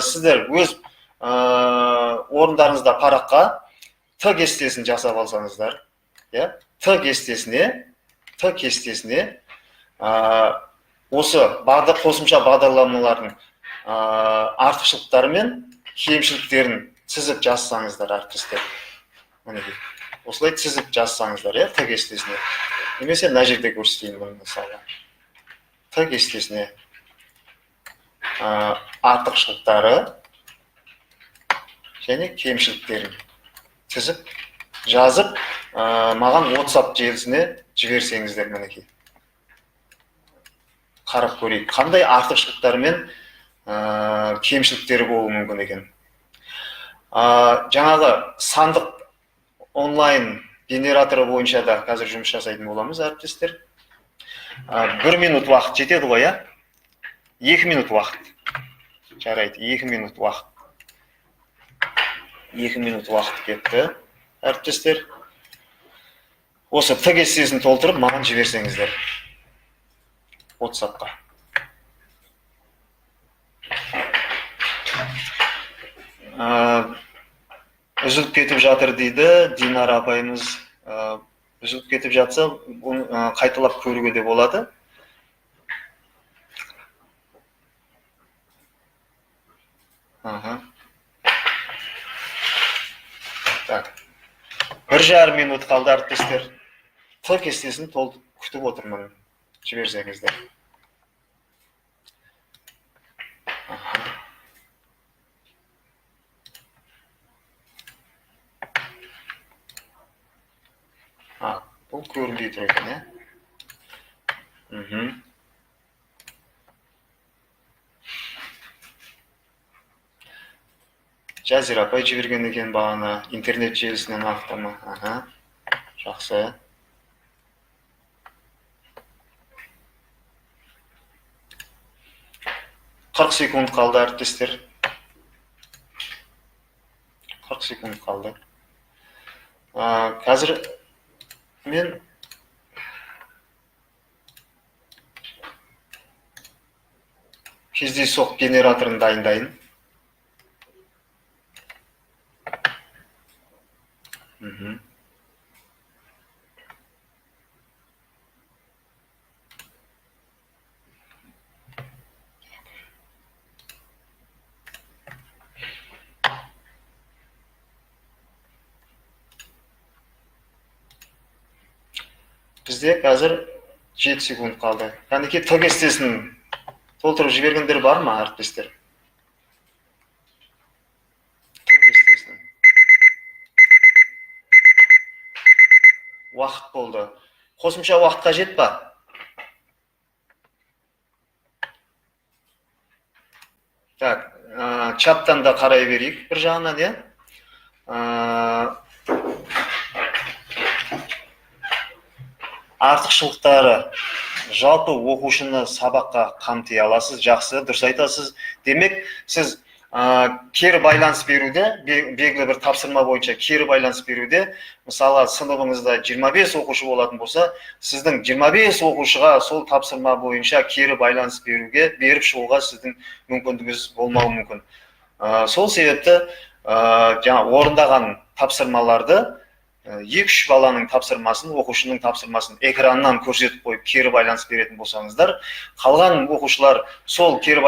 сіздер өз орындарыңызда параққа кестесін жасап алсаңыздар, кестесіне осы қосымша бағдарламалардың артықшылықтары мен кемшіліктерін тізіп жазсаңыздар, әріптестер. Осылай тізіп жазсаңыздар, кестесіне. Немесе мына жерде көрсетейін бұны мысалға. Кестесіне артықшылықтары және кемшіліктерін тізіп жазып, маған WhatsApp желісіне жіберсеңіздер, мінекей. Қарап көрейік, қандай артықшылықтары мен кемшіліктері болуы мүмкін екен. Жаңағы сандық онлайн генераторы бойынша да қазір жұмыс жасайтын боламыз, әріптестер. 1 минут уақыт жетеді ғой, 2 минут уақыт. Жарайды, 2 минут уақыт. 2 минут уақыт кетті. Әріптестер, осы Т кестесін толтырып маған жіберсеңіздер WhatsApp-қа. Үзіліп кетіп жатыр дейді Динара апайымыз. Үзіліп кетіп жатса, қайталап көруге де болады. Так. 1,5 минут қалды әріптестер. Т кестесін толтырып күтіп отырмын. Жіберсеңіздер. Бұл көрінбей тұр екен, Жазира апай жіберген екен бағана интернет желісінен ақтама. Жақсы. Қырық секунд қалды әріптестер. 40 секунд қалды. Қазір мен кездейсоқ генераторын дайындайын. Бізде қазір 7 секунд қалды. Кәнеке Т кестесін толтырып жібергендер бар ма, әріптестер? Т кестесін. Уақыт болды. Қосымша уақыт қажет па? Так, чаттан да қарай берейік бір жағынан, артықшылықтары. Жалпы оқушыны сабаққа қамти аласыз, жақсы, дұрыс айтасыз. Демек, сіз кері байланыс беруде, белгілі бір тапсырма бойынша кері байланыс беруде, мысалы, сыныбыңызда 25 оқушы болатын болса, сіздің 25 оқушыға сол тапсырма бойынша кері байланыс беріп шығуға сіздің мүмкіндігіңіз болмауы мүмкін. Сол себепті орындаған тапсырмаларды 2-3 баланың тапсырмасын, оқушының тапсырмасын экраннан көрсетіп қойып кері байланыс беретін болсаңыздар, қалған оқушылар сол кері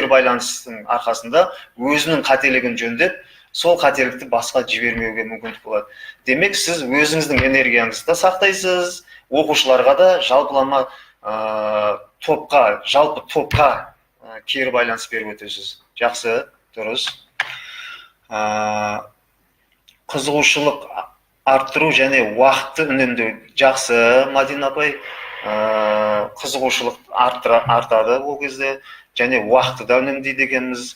байланыстың арқасында өзінің қателігін жөндеп, сол қателікті басқа жібермеуге мүмкіндік болады. Демек, сіз өзіңіздің энергияңызды сақтайсыз, оқушыларға да жалпы топқа кері байланыс беріп өтесіз. Жақсы, дұрыс. Қызығушылық арттыру және уақытты үнемдеу. Жақсы, Мадина апай, қызығушылық артады ол кезде, және уақытты да үнемдейді екенбіз.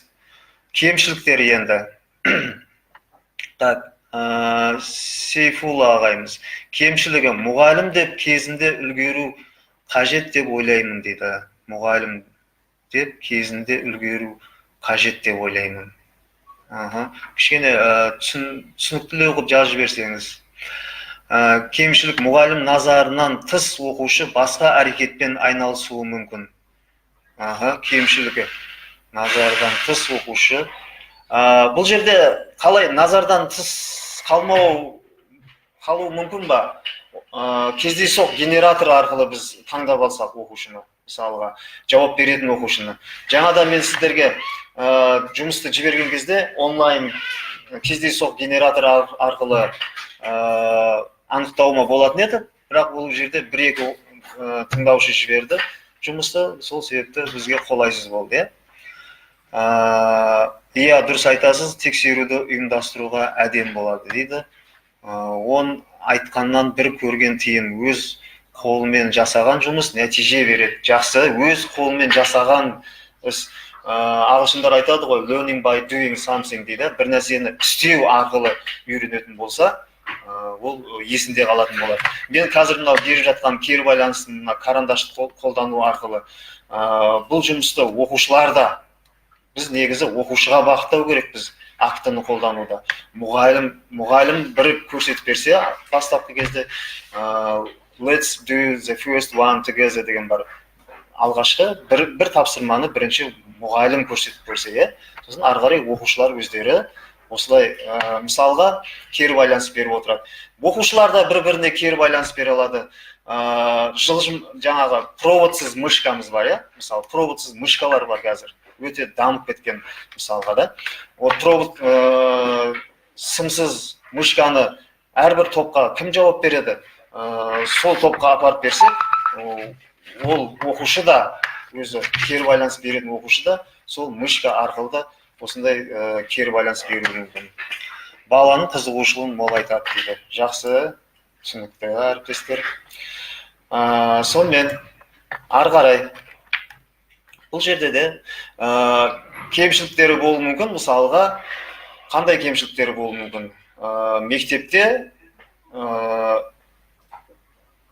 Кемшіліктері енді. Сейфулла ағайымыз. Кемшілігі, мұғалім деп кезінде үлгеру қажет деп ойлаймын дейді. Мұғалім деп кезінде үлгеру қажет деп ойлаймын. Кішкене түсініктілі оқып жазып жіберсеңіз. Кемшілік, мұғалім назарынан тыс оқушы басқа әрекетпен айналысуы мүмкін. Кемшілігі, назардан тыс оқушы. Бұл жерде қалай назардан тыс қалуы мүмкін ба? Кездейсоқ генератор арқылы біз таңдап алсақ оқушыны, мысалға, жауап беретін оқушыны. Жаңада мен сіздерге жұмысты жіберген кезде онлайн кездейсоқ генератор арқылы анықтауыма болатын еді, бірақ бұл жерде 1-2 тыңдаушы жіберді жұмысты, сол себепті бізге қолайсыз болды. Дұрыс айтасыз, тексеруді ұйымдастыруға әдем болады дейді. Он айтқаннан бір көрген тиын, өз қолымен жасаған жұмыс нәтиже береді. Жақсы, өз қолымен жасаған іс. Ағылшындар айтады ғой, learning by doing something дейді. Бір нәрсені істеу арқылы үйренетін болса, ол есінде қалатын болады. Мен қазір мынау беріп жатқан кері байланыстың карандашты қолдану арқылы бұл жұмысты оқушылар да біз негізі оқушыға бағыттау керекпіз актіні қолдануда. Мұғалім бір көрсетіп берсе, бастапқы кезде let's do the first one together деген бар. Алғашқы бір тапсырманы бірінші мұғалім көрсетіп берсе, сосын ары қарай оқушылар өздері осылай мысалға кері байланыс беріп отырады. Оқушылар да бір-біріне кері байланыс бере алады. Жаңағы проводсыз мышкамыз бар, иә? Мысалы, проводсыз мышкалар бар қазір. Өте дамып кеткен мысалға да. Провод сымсыз мышканы әрбір топқа кім жауап береді? Сол топқа апарып берсек, ол оқушы да, өзі кері байланыс беретін оқушы да, сол мышка арқылы да осындай кері байланыс беруі мүмкін. Баланың қызығушылығын молайтады дейді. Жақсы, түсінікті әріптестер. Сонымен ары қарай бұл жерде де кемшіліктері болуы мүмкін. Мысалға, қандай кемшіліктері болуы мүмкін? Мектепте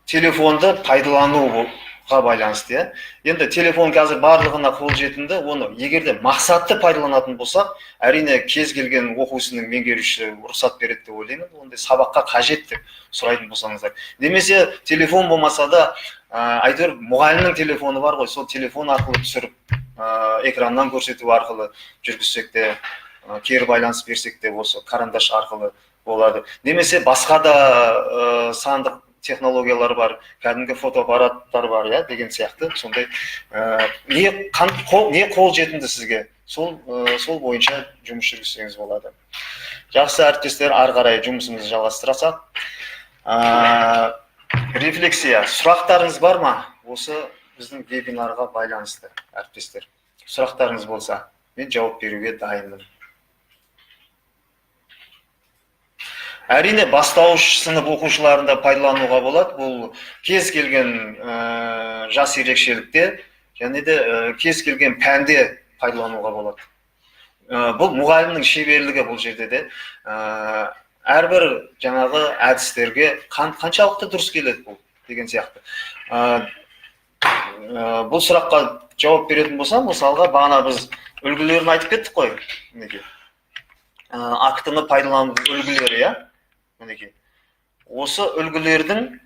телефонды пайдалануға байланысты. Енді телефон қазір барлығына қолжетімді, оны егерде мақсатты пайдаланатын болсақ, әрине кез келген оқу ісінің меңгерушісі рұқсат береді деп ойлаймын. Ондай сабаққа қажет деп сұрайтын болсаңыздар. Немесе телефон болмаса да, әйтеуір мұғалімнің телефоны бар ғой, сол телефон арқылы түсіріп, экраннан көрсету арқылы жүргізсек те, кері байланыс берсек те, осы карандаш арқылы болады. Немесе басқа да сандық технологиялар бар, кәдімгі фотоаппараттар бар, иә, деген сияқты. Сондай не қол жетімді сізге, сол бойынша жұмыс жүргізсеңіз болады. Жақсы әріптестер, ары қарай жұмысымызды жалғастырсақ. Рефлексия. Сұрақтарыңыз бар ма? Осы біздің вебинарға байланысты, әріптестер. Сұрақтарыңыз болса, мен жауап беруге дайынмын. Әрине, бастауыш сынып оқушыларында пайдалануға болады. Бұл кез келген жас ерекшелікте, және де кез келген пәнде пайдалануға болады. Бұл мұғалімнің шеберлігі бұл жерде де. Әрбір жаңағы әдістерге қаншалықты дұрыс келеді бұл деген сияқты. Бұл сұраққа жауап беретін болсам, мысалға, бағана біз үлгілерін айтып кеттік қой. Актіні пайдалану үлгілері, иә? Осы үлгілердің,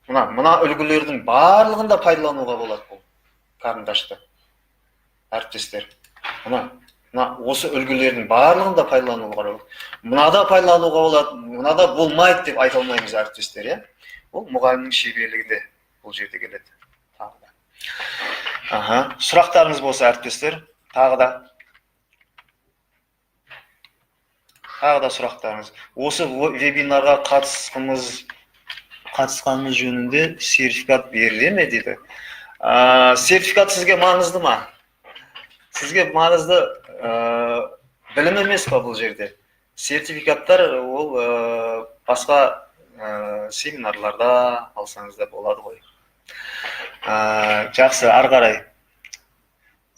мына үлгілердің барлығында пайдалануға болады бұл карандашты. Әріптестер, осы үлгілердің барлығында пайдалануға болады. Мұнада пайдалануға болады, мұнада болмайды деп айта алмаймыз, әріптестер. Ол мұғалімнің шеберлігінде бұл жерде келеді. Сұрақтарыңыз болса, әріптестер, тағы да сұрақтарыңыз. Осы вебинарға қатысқанымыз жөнінде сертификат беріле ме дейді. Сертификат сізге маңызды ма? Сізге маңызды білім емес па бұл жерде? Сертификаттар ол басқа семинарларда алсаңыз да болады ғой. Жақсы, ары қарай.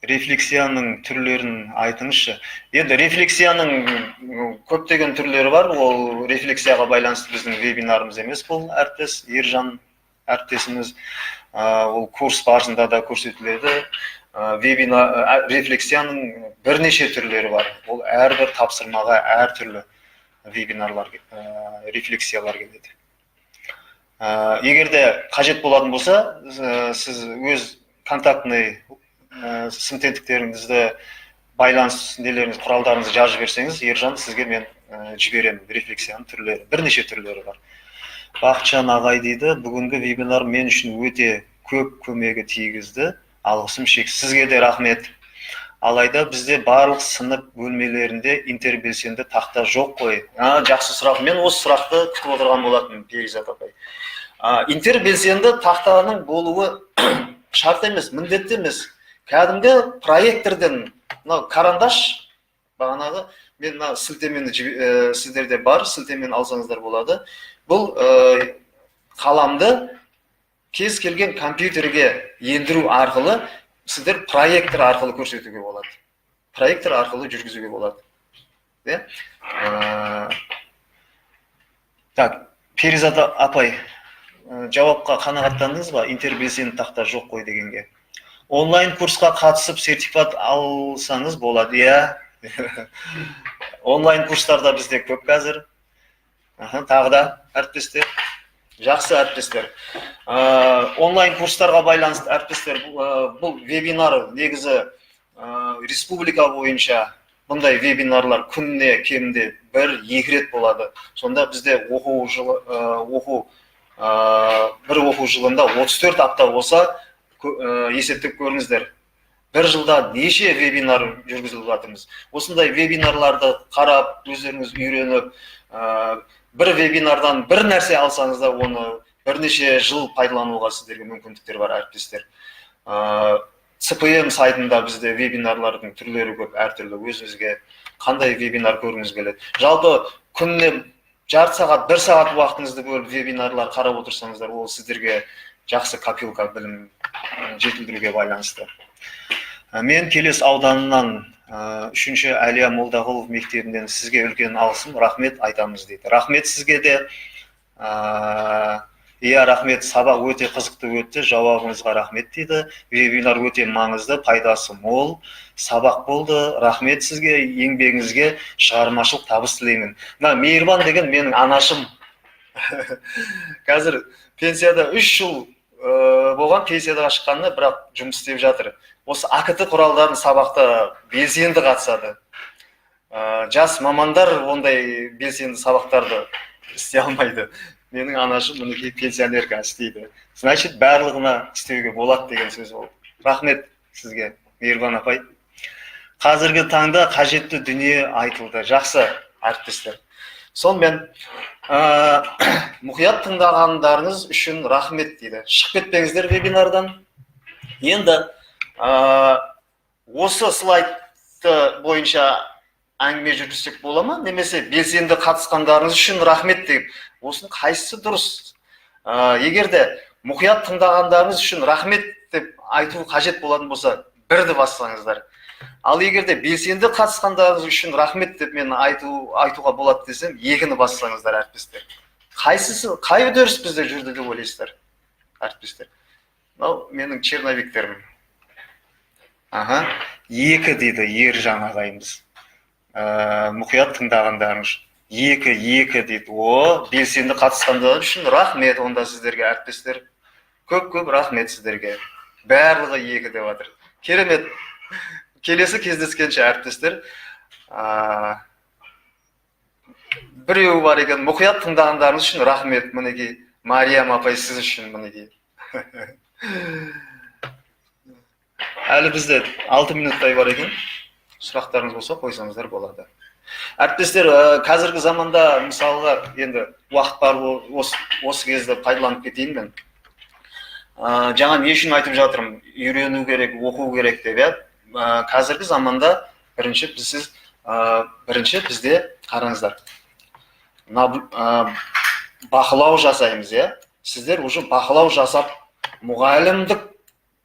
Рефлексияның түрлерін айтыңызшы. Енді рефлексияның көптеген түрлері бар. Ол рефлексияға байланысты біздің вебинарымыз емес, бұл әріптес Ержан әріптесіміз. Ол курс барысында да көрсетіледі. Рефлексияның бірнеше түрлері бар. Ол әрбір тапсырмаға әртүрлі вебинарлар, рефлексиялар келеді. Егерде қажет болатын болса, сіз өз контактный сын тетіктеріңізді, байланыс нелеріңіз, құралдарыңызды жазып берсеңіз, Ержан, сізге мен жіберемін. Рефлексияның түрлері, бірнеше түрлері бар. Бақытжан ағай дейді, бүгінгі вебинар мен үшін өте көп көмегі тигізді. Алғысым шексіз. Сізге де рахмет. Алайда бізде барлық сынып бөлмелерінде интербелсенді тақта жоқ қой. Жақсы сұрақ. Мен осы сұрақты күтіп отырған болатын, Перизат апай. Интербелсенді тақтаның болуы шарт емес, міндетті емес. Кәдімгі проекторден, карандаш, бағанағы, мен сілтемені сіздерде бар, сілтемені алсаңыздар болады. Бұл қаламды кез келген компьютерге ендіру арқылы, сіздер проектор арқылы көрсетуге болады. Проектор арқылы жүргізуге болады. Так, Перизат апай, жауапқа қанағаттандыңыз ба? Интербелсенді тақта жоқ қой дегенге. Онлайн курсқа қатысып сертификат алсаңыз болады, иә. Онлайн курстарда бізде көп қазір. Тағы да әріптестер. Жақсы әріптестер. Онлайн курстарға байланысты әріптестер, бұл вебинар негізі республика бойынша бұндай вебинарлар күніне кемінде 1-2 рет болады. Сонда бізде бір оқу жылында 34 апта болса, есептеп көріңіздер. Бір жылда неше вебинар жүргізіліп жатырмыз. Осындай вебинарларды қарап, өздеріңіз үйреніп, бір вебинардан бір нәрсе алсаңыз да, оны бірнеше жыл пайдалануға сіздерге мүмкіндіктер бар әріптестер. CPM сайтында бізде вебинарлардың түрлері көп, әртүрлі. Өзіңізге қандай вебинар көріңіз келеді. Жалпы күніне жарты сағат, 1 сағат уақытыңызды бөліп вебинарлар қарап отырсаңыздар, ол сіздерге жақсы копилка білім жетілдіруге байланысты. Мен Келес ауданынан 3-ші Әлия Молдағұлов мектебінен сізге үлкен алғысым, рахмет айтамыз дейді. Рахмет сізге де. Иә, рахмет, сабақ өте қызықты өтті, жауабыңызға рахмет дейді. Вебинар өте маңызды, пайдасы мол, сабақ болды. Рахмет сізге, еңбегіңізге шығармашылық табыс тілеймін. Мейірбан деген менің анашым. Қазір пенсияда 3 жыл болған, пенсияға шыққанына, бірақ жұмыс істеп жатыр. Осы АКТ құралдарын сабақта белсенді қатысады. Жас мамандар ондай белсенді сабақтарды істей алмайды. Менің анашым мінекей пенсионер қазір істейді. Значит, барлығына істеуге болады деген сөз ол. Рахмет сізге, Мейірбан апай. Қазіргі таңда қажетті дүние айтылды. Жақсы әріптестер. Сонымен мұқият тыңдағандарыңыз үшін рахмет дейді. Шығып кетпеңіздер вебинардан. Енді осы слайдты бойынша әңгіме жүргізсек бола ма? Немесе белсенді қатысқандарыңыз үшін рахмет деп. Осының қайсысы дұрыс? Егерде мұқият тыңдағандарыңыз үшін рахмет деп айту қажет болатын болса, 1-ді бассаңыздар. Ал егерде белсенді қатысқандарыңыз үшін рахмет деп мен айтуға болады десем, 2-ні бассаңыздар әріптестер. Қайсысы, қай үдеріс бізде жүрді деп ойлайсыздар, әріптестер? Менің черновиктерім. 2 дейді Ержан ағайымыз. Мұқият тыңдағандарыңыз. 2 дейді. Белсенді қатысқандар үшін рахмет онда сіздерге әріптестер. Көп рахмет сіздерге. Барлығы 2 деп жатыр. Керемет. Келесі кездескенше әріптестер. Біреу бар екен. Мұқият тыңдағандарыңыз үшін рахмет. Мінекей Мариям апай сіз үшін мінекей. Әлі бізде 6 минуттай бар екен. Сұрақтарыңыз болса қойсаңыздар болады. Әріптестер, қазіргі заманда мысалға енді уақыт бар, осы кезде пайдаланып кетейін мен. Жаңа не үшін айтып жатырмын? Үйрену керек, оқу керек деп. Қазіргі заманда бірінші бізде қараңыздар. Бақылау жасаймыз, сіздер уже бақылау жасап, мұғалімдік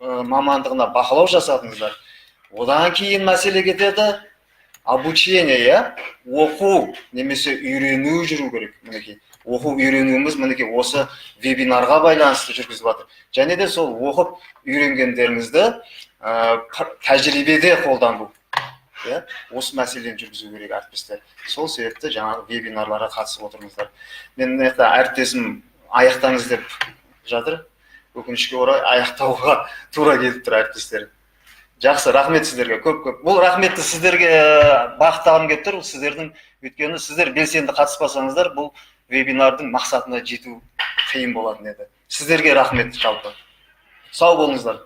мамандығына бақылау жасадыңыздар. Одан кейін мәселе кетеді обучение, оқу немесе үйрену жүру керек. Мінекей оқу үйренуіміз мінекей осы вебинарға байланысты жүргізіліп жатыр. Және де сол оқып үйренгендеріңізді тәжірибеде қолдану. Осы мәселені жүргізу керек әріптестер. Сол себепті жаңағы вебинарларға қатысып отырыңыздар. Мен әріптесім аяқтаңыз деп жатыр. Өкінішке орай аяқтауға тура келіп тұр әріптестер. Жақсы, рахмет сіздерге, көп. Бұл рахметті сіздерге бағыттағым келіп тұр. Сіздердің, өйткені сіздер белсенді қатыспасаңыздар, бұл вебинардың мақсатына жету қиын болатын еді. Сіздерге рахмет жалпы. Сау болыңыздар.